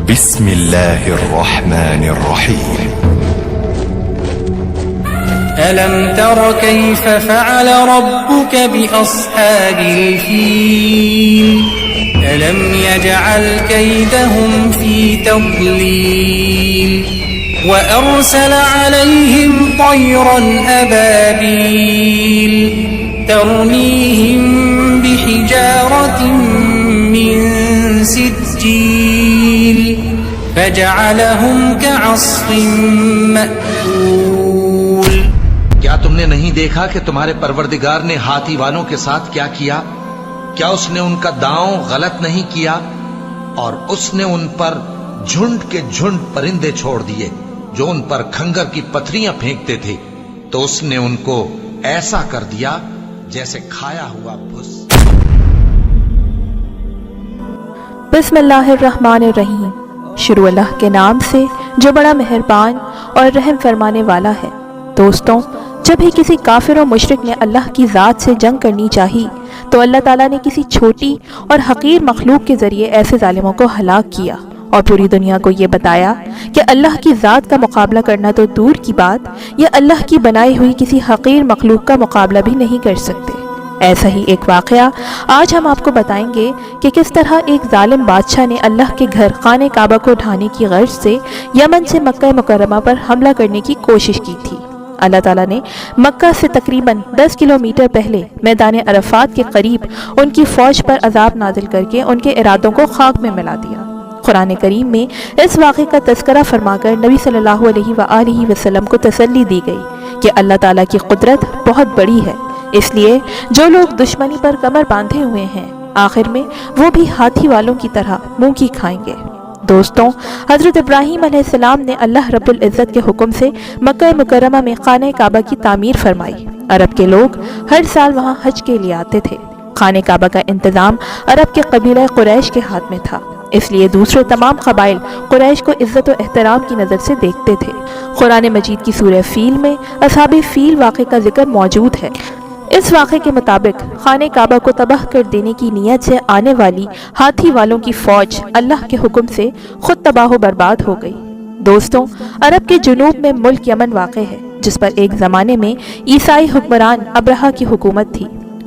بسم الله الرحمن الرحيم ألم تر كيف فعل ربك بأصحاب الفيل ألم يجعل كيدهم في تضليل وأرسل عليهم طيرا أبابيل ترميهم بحجارة من سجيل فجعلهم كعصف مأكول۔ کیا تم نے نہیں دیکھا کہ تمہارے پروردگار نے ہاتھی والوں کے ساتھ کیا کیا؟ کیا اس نے ان کا داؤں غلط نہیں کیا؟ اور اس نے ان پر جھنڈ کے جھنڈ پرندے چھوڑ دیے جو ان پر کھنگر کی پتھریاں پھینکتے تھے، تو اس نے ان کو ایسا کر دیا جیسے کھایا ہوا بھس۔ بسم اللہ الرحمن الرحیم۔ شروع اللہ کے نام سے جو بڑا مہربان اور رحم فرمانے والا ہے۔ دوستوں، جب بھی کسی کافر و مشرک نے اللہ کی ذات سے جنگ کرنی چاہی تو اللہ تعالیٰ نے کسی چھوٹی اور حقیر مخلوق کے ذریعے ایسے ظالموں کو ہلاک کیا اور پوری دنیا کو یہ بتایا کہ اللہ کی ذات کا مقابلہ کرنا تو دور کی بات، یہ اللہ کی بنائی ہوئی کسی حقیر مخلوق کا مقابلہ بھی نہیں کر سکتے۔ ایسا ہی ایک واقعہ آج ہم آپ کو بتائیں گے کہ کس طرح ایک ظالم بادشاہ نے اللہ کے گھر خانہ کعبہ کو ڈھانے کی غرض سے یمن سے مکہ مکرمہ پر حملہ کرنے کی کوشش کی تھی۔ اللہ تعالیٰ نے مکہ سے تقریباً 10 کلومیٹر پہلے میدان عرفات کے قریب ان کی فوج پر عذاب نازل کر کے ان کے ارادوں کو خاک میں ملا دیا۔ قرآن کریم میں اس واقعے کا تذکرہ فرما کر نبی صلی اللہ علیہ وآلہ وسلم کو تسلی دی گئی کہ اللہ تعالیٰ کی قدرت بہت بڑی ہے، اس لیے جو لوگ دشمنی پر کمر باندھے ہوئے ہیں آخر میں وہ بھی ہاتھی والوں کی طرح منہ کی کھائیں گے۔ دوستوں، حضرت ابراہیم علیہ السلام نے اللہ رب العزت کے حکم سے مکہ مکرمہ میں خانہ کعبہ کی تعمیر فرمائی۔ عرب کے لوگ ہر سال وہاں حج کے لیے آتے تھے۔ خانہ کعبہ کا انتظام عرب کے قبیلہ قریش کے ہاتھ میں تھا، اس لیے دوسرے تمام قبائل قریش کو عزت و احترام کی نظر سے دیکھتے تھے۔ قرآن مجید کی سورہ فیل میں اصحاب فیل واقعے کا ذکر موجود ہے۔ اس واقعے کے مطابق خانہ کعبہ کو تباہ کر دینے کی نیت سے آنے والی ہاتھی والوں کی فوج اللہ کے حکم سے خود تباہ و برباد ہو گئی۔ دوستوں، عرب کے جنوب میں ملک یمن واقع ہے جس پر ایک زمانے میں عیسائی حکمران ابرہہ کی حکومت تھی۔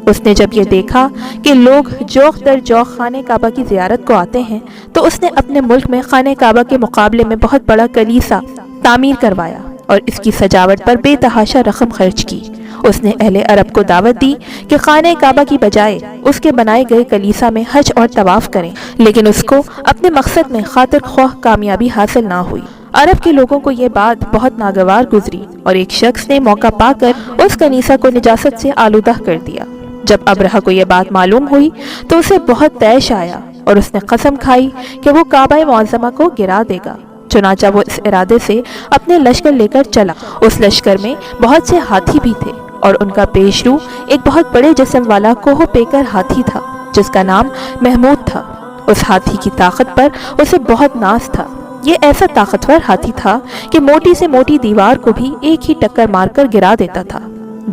اس نے جب یہ دیکھا کہ لوگ جوق در جوق خانہ کعبہ کی زیارت کو آتے ہیں تو اس نے اپنے ملک میں خانہ کعبہ کے مقابلے میں بہت بڑا کلیسا تعمیر کروایا اور اس کی سجاوٹ پر بے تحاشا رقم خرچ کی۔ اس نے اہل عرب کو دعوت دی کہ خانہ کعبہ کی بجائے اس کے بنائے گئے کلیسا میں حج اور طواف کریں، لیکن اس کو اپنے مقصد میں خاطر خواہ کامیابی حاصل نہ ہوئی۔ عرب کے لوگوں کو یہ بات بہت ناگوار گزری اور ایک شخص نے موقع پا کر اس کنیسا کو نجاست سے آلودہ کر دیا۔ جب ابرہہ کو یہ بات معلوم ہوئی تو اسے بہت طیش آیا اور اس نے قسم کھائی کہ وہ کعبہ معظمہ کو گرا دے گا۔ چنانچہ وہ اس ارادے سے اپنے لشکر لے کر چلا۔ اس لشکر میں بہت سے ہاتھی بھی تھے اور ان کا پیشرو ایک بہت بڑے جسم والا کوہ پیکر ہاتھی تھا جس کا نام محمود تھا۔ اس ہاتھی کی طاقت پر اسے بہت ناز تھا۔ یہ ایسا طاقتور ہاتھی تھا کہ موٹی سے موٹی دیوار کو بھی ایک ہی ٹکر مار کر گرا دیتا تھا۔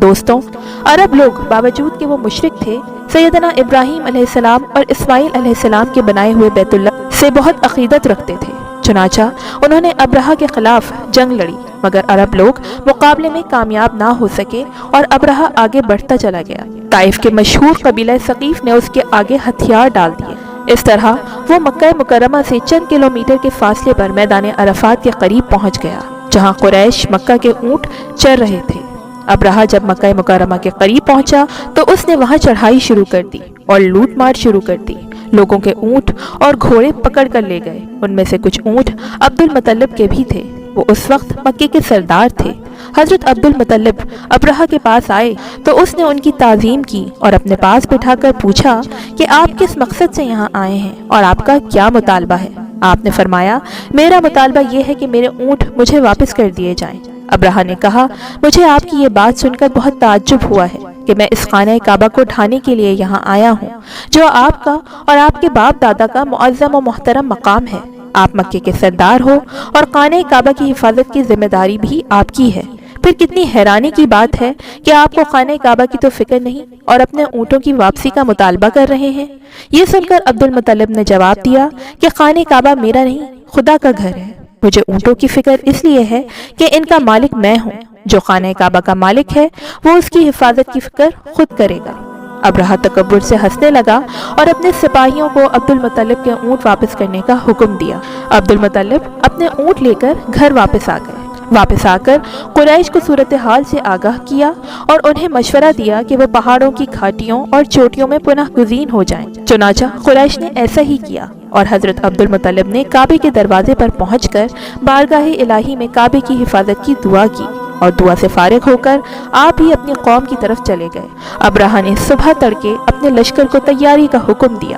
دوستوں، عرب لوگ باوجود کہ وہ مشرک تھے، سیدنا ابراہیم علیہ السلام اور اسماعیل علیہ السلام کے بنائے ہوئے بیت اللہ سے بہت عقیدت رکھتے تھے۔ چنانچہ انہوں نے ابرہہ کے خلاف جنگ لڑی، مگر عرب لوگ مقابلے میں کامیاب نہ ہو سکے اور ابرہہ آگے بڑھتا چلا گیا۔ طائف کے مشہور قبیلہ ثقیف نے اس کے آگے ہتھیار ڈال دیے۔ اس طرح وہ مکہ مکرمہ سے چند کلومیٹر کے فاصلے پر میدان عرفات کے قریب پہنچ گیا جہاں قریش مکہ کے اونٹ چر رہے تھے۔ ابرہہ جب مکہ مکرمہ کے قریب پہنچا تو اس نے وہاں چڑھائی شروع کر دی اور لوٹ مار شروع کر دی۔ لوگوں کے اونٹ اور گھوڑے پکڑ کر لے گئے۔ ان میں سے کچھ اونٹ عبد المطلب کے بھی تھے، وہ اس وقت مکے کے سردار تھے۔ حضرت عبد المطلب ابرہہ کے پاس آئے تو اس نے ان کی تعظیم کی اور اپنے پاس بٹھا کر پوچھا کہ آپ کس مقصد سے یہاں آئے ہیں اور آپ کا کیا مطالبہ ہے؟ آپ نے فرمایا، میرا مطالبہ یہ ہے کہ میرے اونٹ مجھے واپس کر دیے جائیں۔ ابرہہ نے کہا، مجھے آپ کی یہ بات سن کر بہت تعجب ہوا ہے کہ میں اس خانہ کعبہ کو ڈھانے کے لیے یہاں آیا ہوں جو آپ کا اور آپ کے باپ دادا کا معظم و محترم مقام ہے۔ آپ مکے کے سردار ہو اور خانہ کعبہ کی حفاظت کی ذمہ داری بھی آپ کی ہے، پھر پھر کتنی حیرانی کی بات ہے کہ آپ کو خانہ کعبہ کی تو فکر نہیں اور اپنے اونٹوں کی واپسی کا مطالبہ کر رہے ہیں۔ یہ سن کر عبد المطلب نے جواب دیا کہ خانہ کعبہ میرا نہیں، خدا کا گھر ہے۔ مجھے اونٹوں کی فکر اس لیے ہے کہ ان کا مالک میں ہوں، جو خانہ کعبہ کا مالک ہے وہ اس کی حفاظت کی فکر خود کرے گا۔ ابرہہ تکبر سے ہنسنے لگا اور اپنے سپاہیوں کو عبد المطلب کے اونٹ واپس کرنے کا حکم دیا۔ عبد المطلب اپنے اونٹ لے کر گھر واپس آ گئے۔ واپس آ کر قریش کو صورتحال سے آگاہ کیا اور انہیں مشورہ دیا کہ وہ پہاڑوں کی گھاٹیوں اور چوٹیوں میں پناہ گزین ہو جائیں۔ چنانچہ قریش نے ایسا ہی کیا اور حضرت عبد المطلب نے کعبے کے دروازے پر پہنچ کر بارگاہ الہی میں کعبے کی حفاظت کی دعا کی اور دعا سے فارغ ہو کر آپ ہی اپنی قوم کی طرف چلے گئے۔ ابرہہ نے صبح تڑکے اپنے لشکر کو تیاری کا حکم دیا۔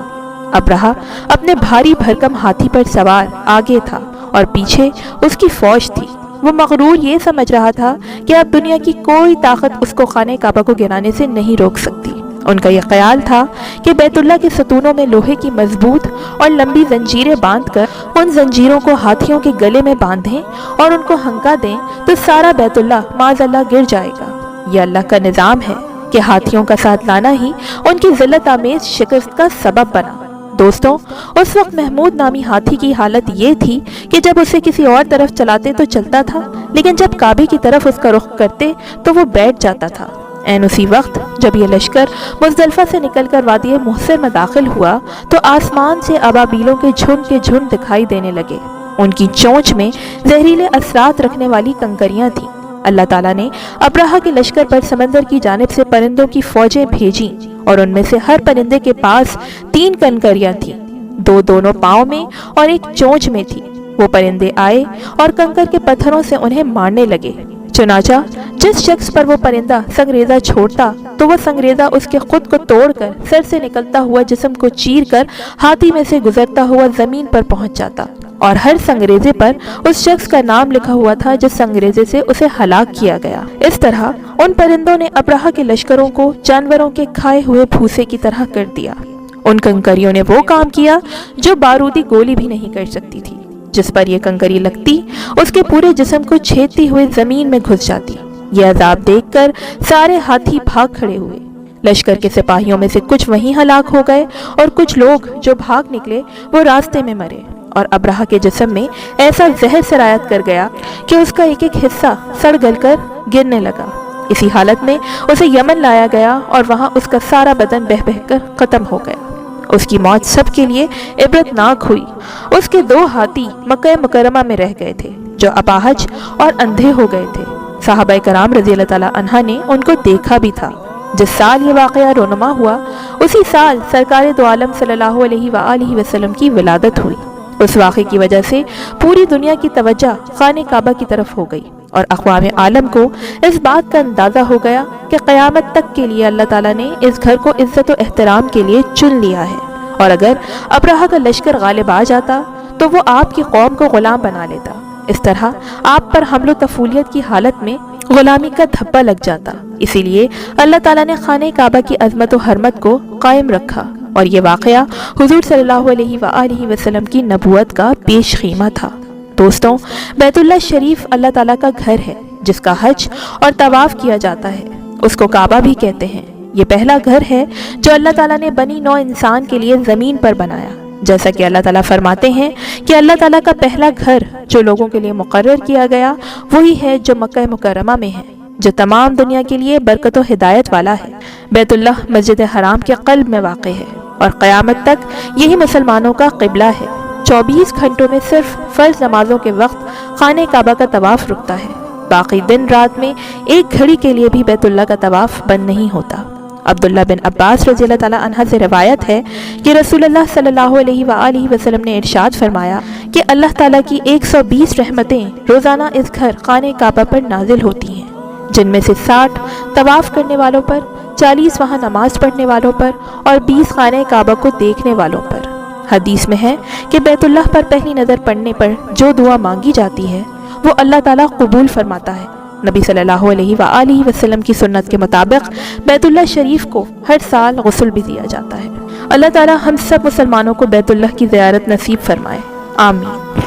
ابرہہ اپنے بھاری بھرکم ہاتھی پر سوار آگے تھا اور پیچھے اس کی فوج تھی۔ وہ مغرور یہ سمجھ رہا تھا کہ اب دنیا کی کوئی طاقت اس کو خانہ کعبہ کو گرانے سے نہیں روک سکتی۔ ان کا یہ خیال تھا کہ بیت اللہ کے ستونوں میں لوہے کی مضبوط اور لمبی زنجیریں باندھ کر ان زنجیروں کو ہاتھیوں کے گلے میں باندھیں اور ان کو ہنکا دیں تو سارا بیت اللہ معاذ اللہ گر جائے گا۔ یہ اللہ کا نظام ہے کہ ہاتھیوں کا ساتھ لانا ہی ان کی ذلت آمیز شکست کا سبب بنا۔ دوستوں، اس وقت محمود نامی ہاتھی کی حالت یہ تھی کہ جب اسے کسی اور طرف چلاتے تو چلتا تھا، لیکن جب کعبے کی طرف اس کا رخ کرتے تو وہ بیٹھ جاتا تھا۔ عین اسی وقت جب یہ لشکر مزدلفہ سے نکل کر وادی محصر میں داخل ہوا تو آسمان سے ابابیلوں کے جھنڈ دکھائی دینے لگے۔ ان کی چونچ میں زہریلے اثرات رکھنے والی کنکریاں تھیں۔ اللہ تعالیٰ نے ابرہہ کے لشکر پر سمندر کی جانب سے پرندوں کی فوجیں بھیجیں اور ان میں سے ہر پرندے کے پاس 3 کنکریاں تھیں، 2 دونوں پاؤں میں اور 1 چونچ میں تھی۔ وہ پرندے آئے اور کنکر کے پتھروں سے انہیں مارنے لگے۔ چنانچہ جس شخص پر وہ پرندہ سنگریزہ چھوڑتا تو وہ سنگریزہ اس کے خود کو توڑ کر سر سے نکلتا ہوا جسم کو چیر کر ہاتھی میں سے گزرتا ہوا زمین پر پہنچ جاتا، اور ہر سنگریزے پر اس شخص کا نام لکھا ہوا تھا جس سنگریزے سے اسے ہلاک کیا گیا۔ اس طرح ان پرندوں نے ابرہہ کے لشکروں کو جانوروں کے کھائے ہوئے بھوسے کی طرح کر دیا۔ ان کنکریوں نے وہ کام کیا جو بارودی گولی بھی نہیں کر سکتی تھی۔ جس پر یہ کنکری لگتی اس کے پورے جسم کو چھیدتی ہوئے زمین میں گھس جاتی۔ یہ عذاب دیکھ کر سارے ہاتھی بھاگ کھڑے ہوئے۔ لشکر کے سپاہیوں میں سے کچھ وہیں ہلاک ہو گئے اور کچھ لوگ جو بھاگ نکلے وہ راستے میں مرے، اور ابرہہ کے جسم میں ایسا زہر سرایت کر گیا کہ اس کا ایک حصہ سڑ گل کر گرنے لگا۔ اسی حالت میں اسے یمن لایا گیا اور وہاں اس کا سارا بدن بہہ بہہ کر ختم ہو گیا۔ اس کی موت سب کے لیے عبرتناک ہوئی۔ اس کے 2 ہاتھی مکہ مکرمہ میں رہ گئے تھے جو اپاہج اور اندھے ہو گئے تھے۔ صحابہ کرام رضی اللہ تعالیٰ عنہ نے ان کو دیکھا بھی تھا۔ جس سال یہ واقعہ رونما ہوا اسی سال سرکار دو عالم صلی اللہ علیہ وآلہ وسلم کی ولادت ہوئی۔ اس واقعے کی وجہ سے پوری دنیا کی توجہ خانہ کعبہ کی طرف ہو گئی اور اقوام عالم کو اس بات کا اندازہ ہو گیا کہ قیامت تک کے لیے اللہ تعالیٰ نے اس گھر کو عزت و احترام کے لیے چن لیا ہے، اور اگر ابرہہ کا لشکر غالب آ جاتا تو وہ آپ کی قوم کو غلام بنا لیتا۔ اس طرح آپ پر حمل و تفولیت کی حالت میں غلامی کا دھبا لگ جاتا۔ اسی لیے اللہ تعالیٰ نے خانہ کعبہ کی عظمت و حرمت کو قائم رکھا، اور یہ واقعہ حضور صلی اللہ علیہ وآلہ وسلم کی نبوت کا پیش خیمہ تھا۔ دوستوں، بیت اللہ شریف اللہ تعالیٰ کا گھر ہے جس کا حج اور طواف کیا جاتا ہے۔ اس کو کعبہ بھی کہتے ہیں۔ یہ پہلا گھر ہے جو اللہ تعالیٰ نے بنی نوع انسان کے لیے زمین پر بنایا، جیسا کہ اللہ تعالیٰ فرماتے ہیں کہ اللہ تعالیٰ کا پہلا گھر جو لوگوں کے لیے مقرر کیا گیا وہی ہے جو مکہ مکرمہ میں ہے، جو تمام دنیا کے لیے برکت و ہدایت والا ہے۔ بیت اللہ مسجد حرام کے قلب میں واقع ہے اور قیامت تک یہی مسلمانوں کا قبلہ ہے۔ 24 گھنٹوں میں صرف فرض نمازوں کے وقت خانہ کعبہ کا طواف رکتا ہے، باقی دن رات میں ایک گھڑی کے لیے بھی بیت اللہ کا طواف بند نہیں ہوتا۔ عبداللہ بن عباس رضی اللہ تعالیٰ عنہ سے روایت ہے کہ رسول اللہ صلی اللہ علیہ وآلہ وسلم نے ارشاد فرمایا کہ اللہ تعالیٰ کی 120 رحمتیں روزانہ اس گھر خانہ کعبہ پر نازل ہوتی ہیں، جن میں سے 60 طواف کرنے والوں پر، 40 وہاں نماز پڑھنے والوں پر اور 20 خانہ کعبہ کو دیکھنے والوں پر۔ حدیث میں ہے کہ بیت اللہ پر پہلی نظر پڑنے پر جو دعا مانگی جاتی ہے وہ اللہ تعالیٰ قبول فرماتا ہے۔ نبی صلی اللہ علیہ وآلہ وسلم کی سنت کے مطابق بیت اللہ شریف کو ہر سال غسل بھی دیا جاتا ہے۔ اللہ تعالیٰ ہم سب مسلمانوں کو بیت اللہ کی زیارت نصیب فرمائے، آمین۔